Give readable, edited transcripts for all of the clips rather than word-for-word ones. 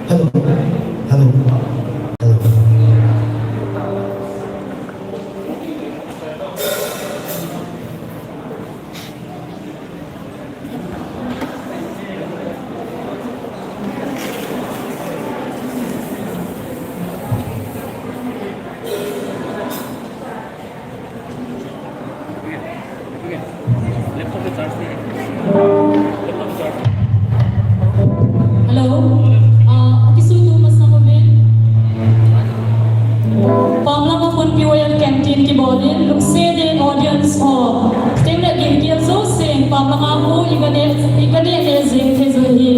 Hello. Hello. Hello. Hello, kiso mas na kami. Pamla ko pun piwayat canteen ki bolin, look say the audience or stem na gilgil so sing pamla ko igane zing tezahi.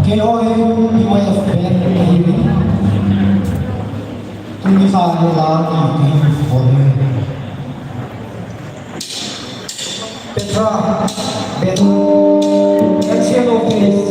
KOA, you might have been hearing. To be found loud in for you. Petra, Ben, HETSAHNA, please.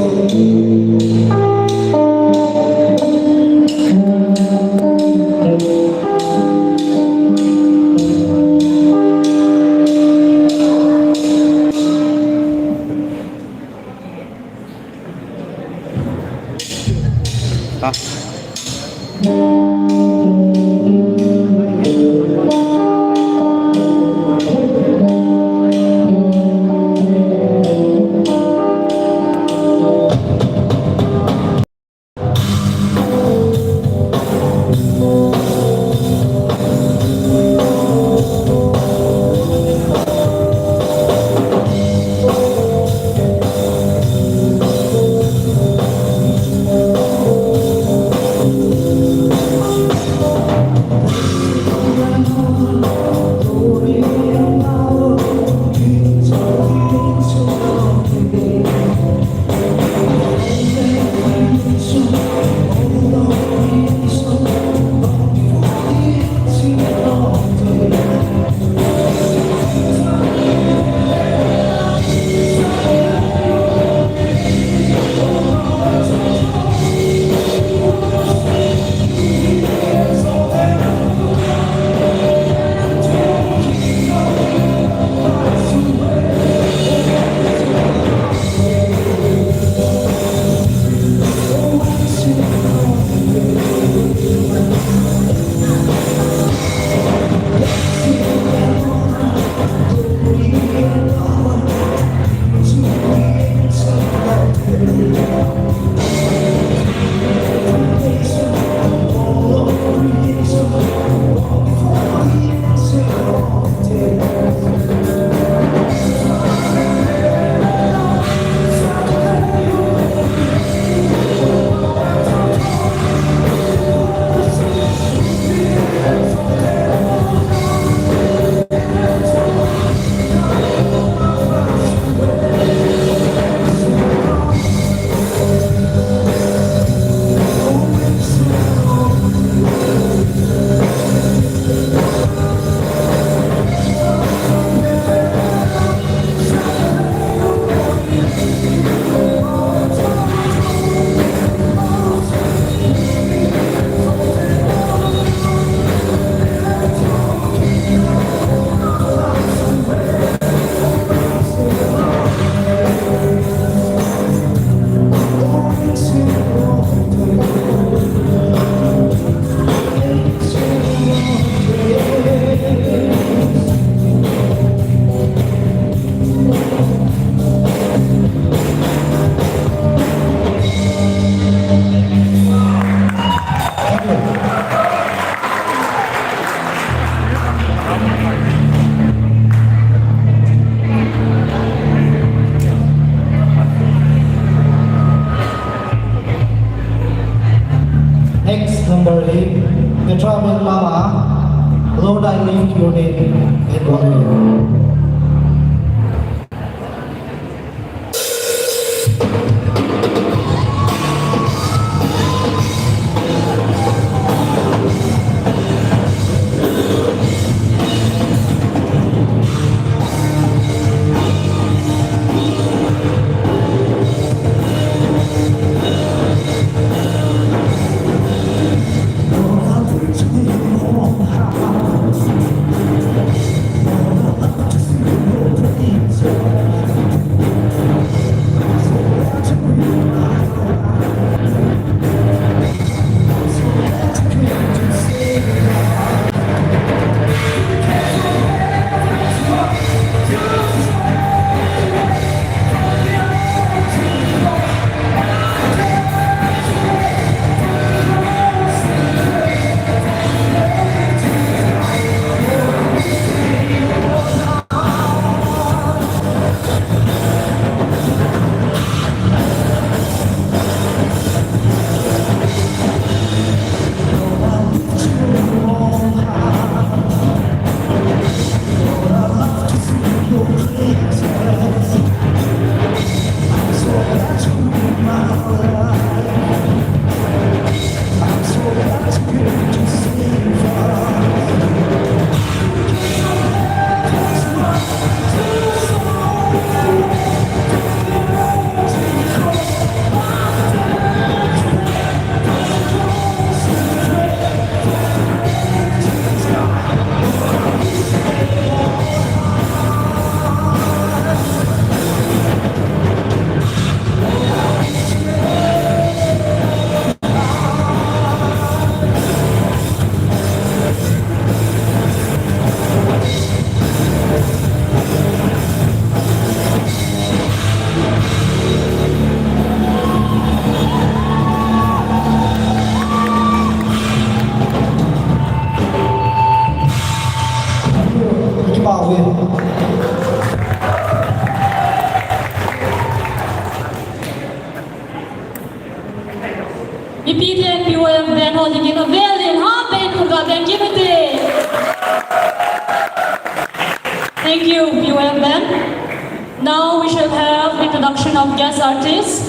introduction of guest artists.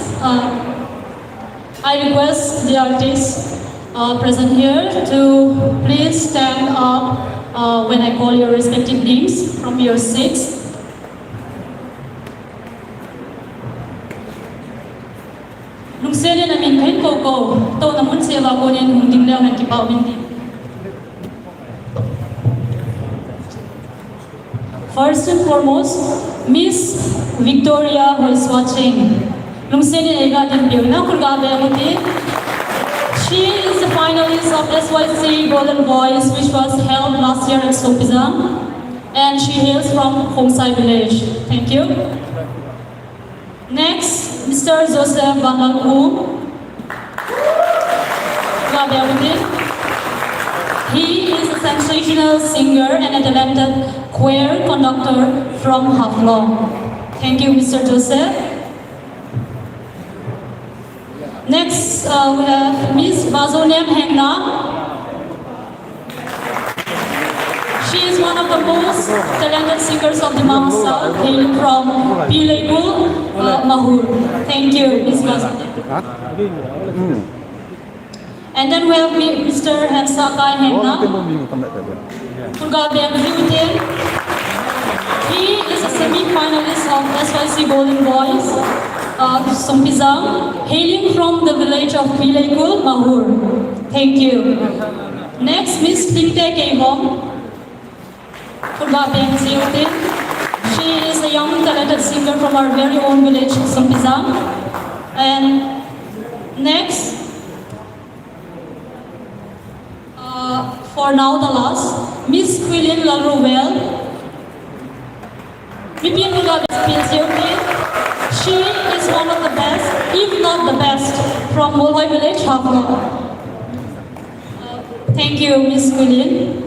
I request the artists present here to please stand up when I call your respective names from your seats. Lung sehle na min kain ko to namun seva ko nen umding leo na kipao min di. First and foremost, Miss Victoria who is watching. Lung sehle ega din biyo na kurga be. She is the finalist of SYC Golden Voice, which was held last year at Songpijang, and she hails from Hongsai village. Thank you. Next, Mr. Joseph Bangalku. He is a sensational singer and a talented choir conductor from Houbung. Thank you, Mr. Joseph. Next, we have Miss Bazonem Hengna. She is one of the most talented singers of the Mangsa, hailing from Pileigul, Mahur. Thank you, Miss Bazonem. And then we have Mr. Hetsakai Hengna. He is a semi-finalist of SYC Golden Voice, Songpijang, hailing from the village of Pileigul, Mahur. Thank you. Next, Miss Tinte Kehom. She is a young talented singer from our very own village, Songpijang. And next, for now the last, Miss Quillian Laruel. She is one of the best, if not the best, from Molhoi village, Houbung. Thank you, Miss Quillian.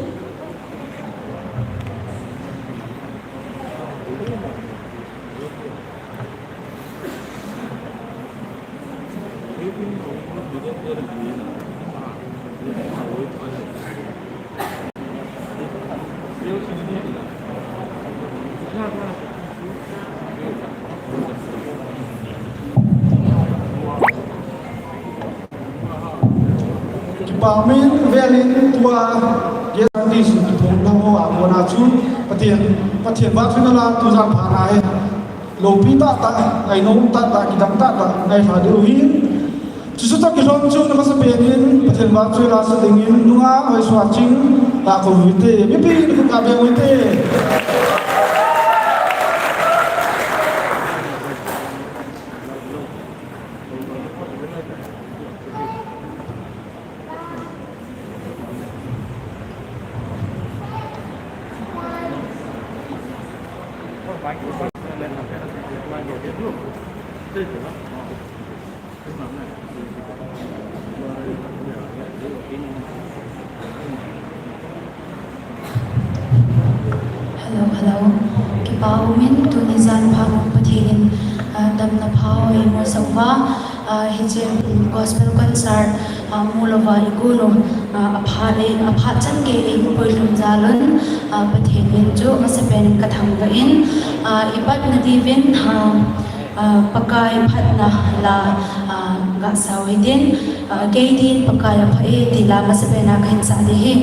Pamin velin tua gesandis pung namo amona chu patien va thunala tu jang phanai lopi ta ai nom ta kidang ta ai phadu hi chu ta ki rom chu na sa penin patien va chu la sa dingin nuwa ai swaching ta ko vite bipi ku ka be vite. Hello. Kipao min tunizan pang Pathen dam na phao e mo sawa hiche gospel concert mulova igulo aphat chan ge e poilum jalan Pathen min jo masapen kathang va in ibat nadivin pakai phatna la ga sawiden geidin pakai phae tila masapena khain sa de he.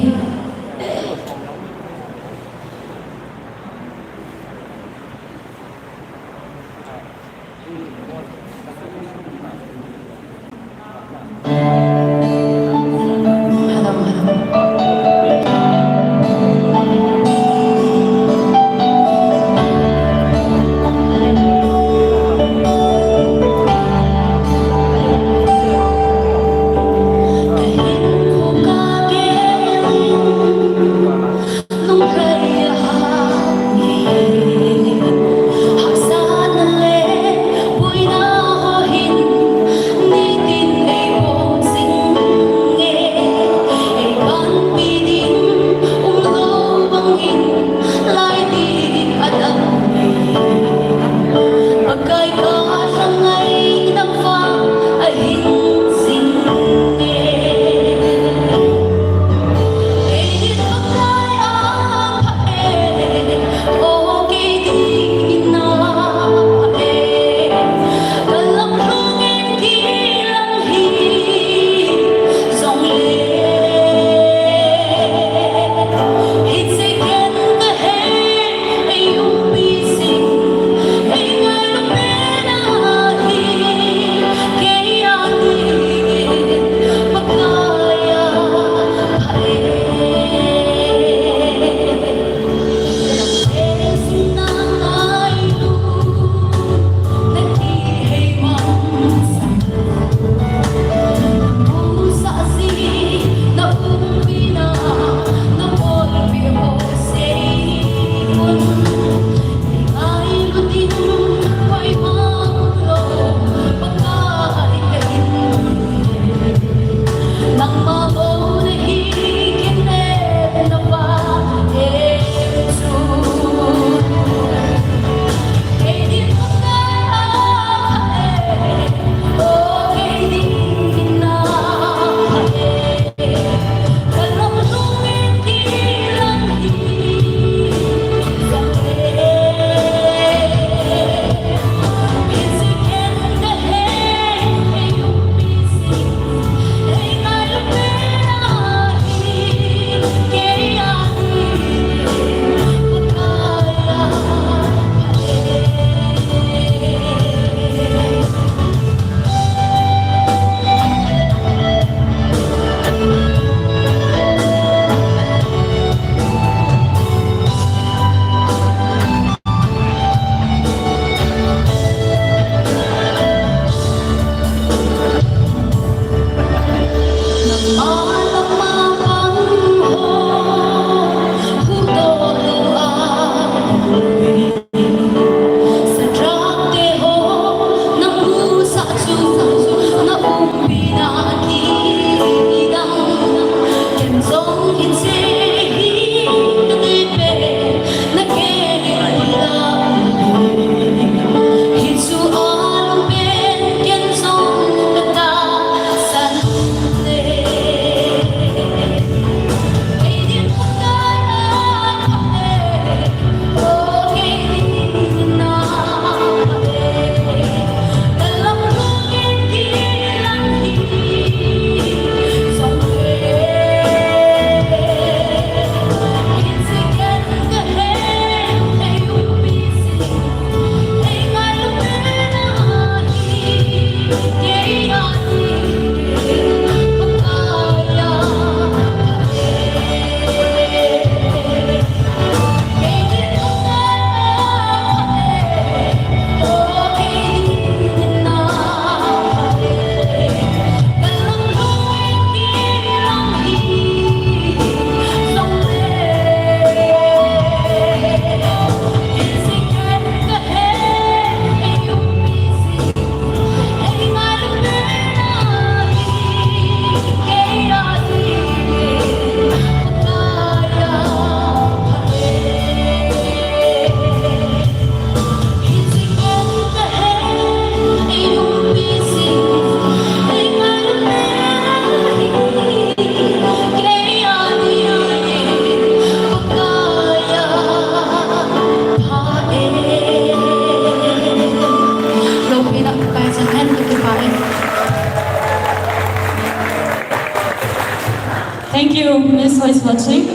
Thank you, Miss, who is watching.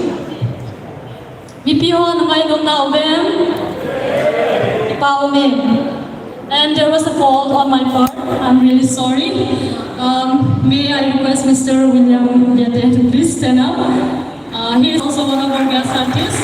Mipiho angai na ubem. Ipaume. And there was a fault on my part. I'm really sorry. May I request Mr. William Viate to please stand up. He is also one of our guest artists.